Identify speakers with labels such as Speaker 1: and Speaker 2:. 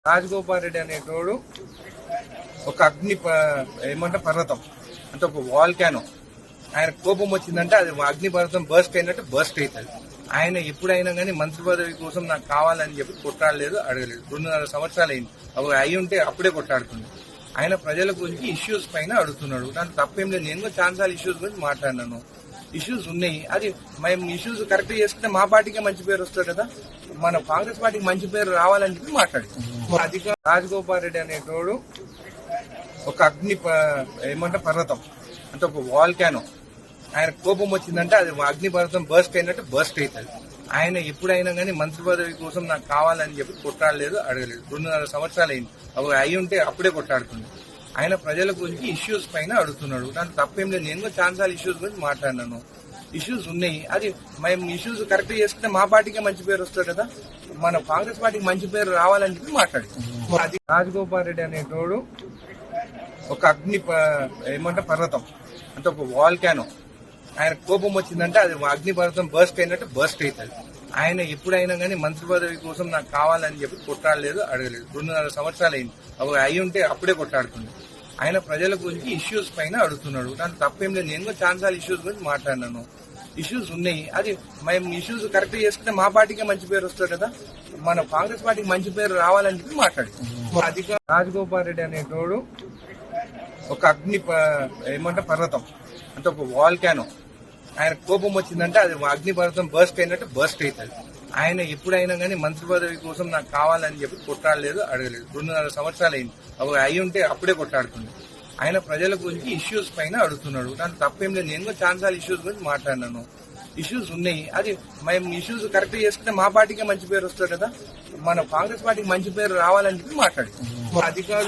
Speaker 1: రాజగోపాల్ రెడ్డి అనేటోడు ఒక ఏమంటే పర్వతం అంటే ఒక వాల్కానో. ఆయన కోపం వచ్చిందంటే అది అగ్ని పర్వతం బర్స్ట్ అయినట్టు బర్స్ట్ అవుతుంది. ఆయన ఎప్పుడైనా కానీ మంత్రి పదవి కోసం నాకు కావాలని చెప్పి కొట్టాడలేదు, అడగలేదు. 2.5 సంవత్సరాలు అయింది. అవి అయి ఉంటే అప్పుడే కొట్టాడుతుంది. ఆయన ప్రజల గురించి ఇష్యూస్ పైన అడుగుతున్నాడు. దానికి తప్పేం లేదు. నేను కూడా చాలా ఇష్యూస్ గురించి మాట్లాడినాను. ఇష్యూస్ ఉన్నాయి. అది మేము ఇష్యూస్ కరెక్ట్ చేసుకుంటే మా పార్టీకే మంచి పేరు వస్తుంది కదా. మన కాంగ్రెస్ పార్టీకి మంచి పేరు రావాలని చెప్పి మాట్లాడుతున్నాం. రాజగోపాల్ రెడ్డి అనేటోడు ఒక ఏమంటే పర్వతం అంటే ఒక వాల్కానో. ఆయన కోపం వచ్చిందంటే అది అగ్ని పర్వతం బర్స్ట్ అయినట్టు బర్స్ట్ అవుతుంది. ఆయన ఎప్పుడైనా కానీ మంత్రి పదవి కోసం నాకు కావాలని చెప్పి కొట్టాడలేదు, అడగలేదు. 2.5 సంవత్సరాలు అయింది. అవి అయి ఉంటే అప్పుడే కొట్టాడుతుంది. ఆయన ప్రజల గురించి ఇష్యూస్ పైన అడుగుతున్నాడు. దానికి తప్పేం లేదు. నేను కూడా చాలా ఇష్యూస్ గురించి మాట్లాడినాను. ఇష్యూస్ ఉన్నాయి. అది మేము ఇష్యూస్ కరెక్ట్ చేసుకుంటే మా పార్టీకే మంచి పేరు వస్తుంది కదా. మన కాంగ్రెస్ పార్టీకి మంచి పేరు రావాలని చెప్పి మాట్లాడుతున్నాం. రాజగోపాల్ రెడ్డి అనేటోడు ఒక ఏమంటే పర్వతం అంటే ఒక వాల్కానో. ఆయన కోపం వచ్చిందంటే అది అగ్ని పర్వతం బర్స్ట్ అయినట్టు బర్స్ట్ అవుతుంది. ఆయన ఎప్పుడైనా కానీ మంత్రి పదవి కోసం నాకు కావాలని చెప్పి కొట్టాడలేదు, అడగలేదు. 2.5 సంవత్సరాలు అయింది. అవి అయి ఉంటే అప్పుడే కొట్టాడుతుంది. ఆయన ప్రజల గురించి ఇష్యూస్ పైన అడుగుతున్నాడు. దానికి తప్పేం లేదు. నేను కూడా చాలా ఇష్యూస్ గురించి మాట్లాడినాను. ఇష్యూస్ ఉన్నాయి. అది మేము ఇష్యూస్ కరెక్ట్ చేసుకుంటే మా పార్టీకే మంచి పేరు వస్తుంది కదా. మన కాంగ్రెస్ పార్టీకి మంచి పేరు రావాలని చెప్పి మాట్లాడుతున్నాం. రాజగోపాల్ రెడ్డి అనేటోడు ఒక ఏమంటే పర్వతం అంటే ఒక వాల్కానో. ఆయన కోపం వచ్చిందంటే అది అగ్ని పర్వతం బర్స్ట్ అయినట్టు బర్స్ట్ అవుతుంది. ఆయన ఎప్పుడైనా కానీ మంత్రి పదవి కోసం నాకు కావాలని చెప్పి కొట్టాడలేదు, అడగలేదు. 2.5 సంవత్సరాలు అయింది. అవి అయి ఉంటే అప్పుడే కొట్టాడుతుంది. ఆయన ప్రజల గురించి ఇష్యూస్ పైన అడుగుతున్నాడు. దానికి తప్పేం లేదు. నేను కూడా చాలా ఇష్యూస్ గురించి మాట్లాడినాను. ఇష్యూస్ ఉన్నాయి. అది మేము ఇష్యూస్ కరెక్ట్ చేసుకుంటే మా పార్టీకే మంచి పేరు వస్తుంది కదా. మన కాంగ్రెస్ పార్టీకి మంచి పేరు రావాలని చెప్పి మాట్లాడుతున్నాం. అధికారులు